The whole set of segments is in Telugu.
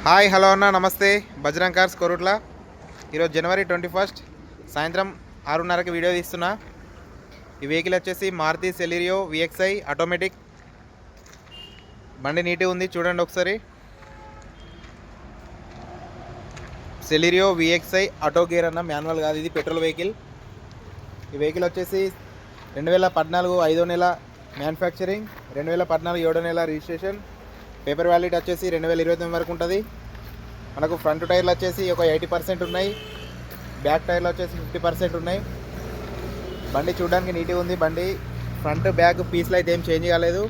హాయ్ హలో అన్న నమస్తే. బజరంగ్ కార్స్ కొరుట్ల. ఈరోజు జనవరి 21 సాయంత్రం 6:30కి వీడియో తీస్తున్నా. ఈ వెహికల్ వచ్చేసి మారుతి సెలీరియో విఎక్స్ఐ ఆటోమేటిక్. బండి నీట్గా ఉంది, చూడండి ఒకసారి. సెలీరియో విఎక్స్ఐ ఆటో గేర్ అన్న, మాన్యువల్ కాదు, ఇది పెట్రోల్ వెహికల్. ఈ వెహికల్ వచ్చేసి 2014 5వ నెల మ్యానుఫ్యాక్చరింగ్, 2014 7వ నెల రిజిస్ట్రేషన్. పేపర్ వ్యాలిడ్ వచ్చేసి 2029 వరకు ఉంటుంది. మనకు ఫ్రంట్ టైర్లు వచ్చేసి ఒక 80% ఉన్నాయి, బ్యాక్ టైర్లు వచ్చేసి 50% ఉన్నాయి. బండి చూడడానికి నీట్గా ఉంది. బండి ఫ్రంట్ బ్యాక్ పీస్లు అయితే ఏం చేంజ్ కాలేదు.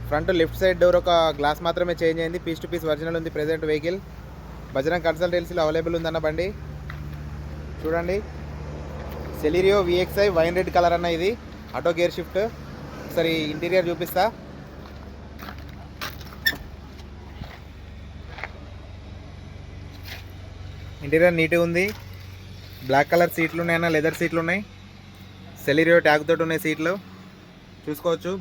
ఫ్రంట్ లెఫ్ట్ సైడ్ డోర్ ఒక గ్లాస్ మాత్రమే చేంజ్ అయింది. పీస్ టు పీస్ ఒరిజినల్ ఉంది. ప్రెజెంట్ వెహికల్ బజరంగ్ కన్సల్టెన్సీలో అవైలబుల్ ఉందన్న బండి. చూడండి, Celerio VXi wine red colour అన్న. ఇది ఆటో గేర్ షిఫ్ట్. ఒకసారి ఇంటీరియర్ చూపిస్తా. ఇంటీరియర్ నీట్గా ఉంది. బ్లాక్ కలర్ సీట్లు ఉన్నాయన్న, లెదర్ సీట్లు ఉన్నాయి. సెలీరియో ట్యాగ్ తోటి ఉన్నాయి సీట్లు, చూసుకోవచ్చు.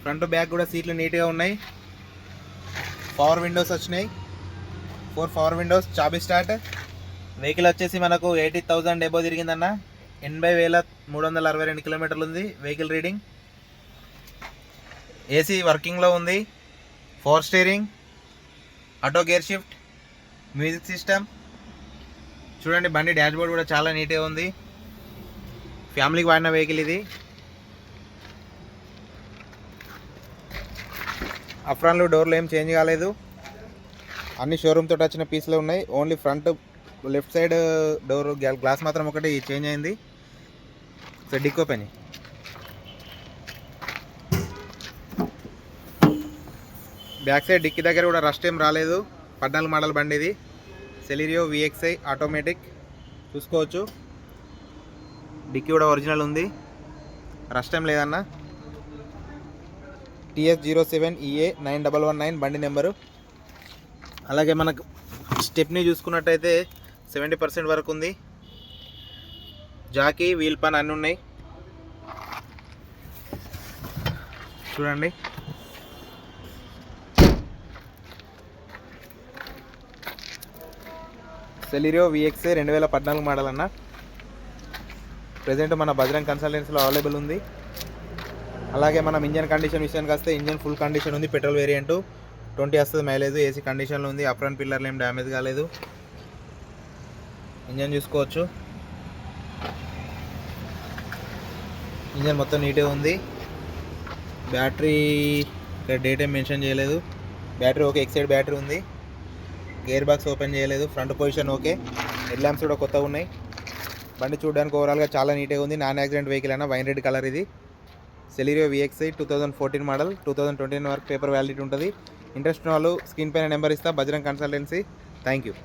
ఫ్రంట్ బ్యాక్ కూడా సీట్లు నీట్గా ఉన్నాయి. పవర్ విండోస్ వచ్చినాయి, 4 పవర్ విండోస్. చాబీ స్టార్ట్. వెహికల్ వచ్చేసి మనకు 80,000 ఎబో తిరిగిందన్న. 80,362 కిలోమీటర్లు ఉంది వెహికల్ రీడింగ్. ఏసీ వర్కింగ్లో ఉంది. 4 steering, auto gear shift, music system. చూడండి, బండి డాష్ బోర్డ్ కూడా చాలా నీట్గా ఉంది. ఫ్యామిలీకి వాడిన వెహికల్ ఇది. అఫ్రాన్లు డోర్లు ఏం చేంజ్ కాలేదు, అన్ని షోరూమ్ తోటి వచ్చిన పీస్లో ఉన్నాయి. Only front left side door glass మాత్రం ఒకటి చేంజ్ అయింది. సో డిక్ ఓపెన్. బ్యాక్ సైడ్ డిక్కి దగ్గర కూడా రస్ట్ ఏం రాలేదు. 14 మోడల్ బండి ఇది. సెలీరియో విఎక్స్ఐ ఆటోమేటిక్, చూసుకోవచ్చు. డిక్కీ కూడా ఒరిజినల్ ఉంది, రస్ట్ ఏం లేదన్న. TS07EA 9119 బండి నెంబరు. అలాగే మనకు స్టెప్ని చూసుకున్నట్టయితే 70% వరకు ఉంది. జాకీ, వీల్ పాన్ అన్నీ ఉన్నాయి. చూడండి, సెలీరియో విఎక్స్ఐ 2014 మోడల్ అన్న. ప్రజెంట్ మన బజరంగ్ కన్సల్టెన్సీలో అవైలబుల్ ఉంది. అలాగే మనం ఇంజన్ కండిషన్ విషయానికి వస్తే, ఇంజన్ ఫుల్ కండిషన్ ఉంది. పెట్రోల్ వేరియంట్ 20 వస్తుంది మైలేజ్. ఏసీ కండిషన్లో ఉంది. అప్రాన్ పిల్లర్లు ఏం డ్యామేజ్ కాలేదు. ఇంజన్ చూసుకోవచ్చు. ఇంజన్ మొత్తం నీట్గా ఉంది. బ్యాటరీ ఇక్కడ డేట్ ఏం మెన్షన్ చేయలేదు. బ్యాటరీ ఓకే, ఎక్సైడ్ బ్యాటరీ ఉంది. గేర్ బాక్స్ ఓపెన్ చేయలేదు. Front position okay. Head lamps కూడా కొత్తగా ఉన్నాయి. బండి చూడడానికి ఓవరాల్గా చాలా నీట్గా ఉంది. నాన్ యాక్సిడెంట్ వెహికల్ అయినా, వైన్ రెడ్ కలర్ ఇది. సెలీరియో విఎక్స్ఐ 2014 మోడల్, 2029 వరకు పేపర్ వ్యాలిడిటీ ఉంటుంది. ఇంట్రెస్ట్ ఉన్న వాళ్ళు స్క్రీన్ పైన నెంబర్ ఇస్తా. బజరంగ్ కన్సల్టెన్సీ. Thank you.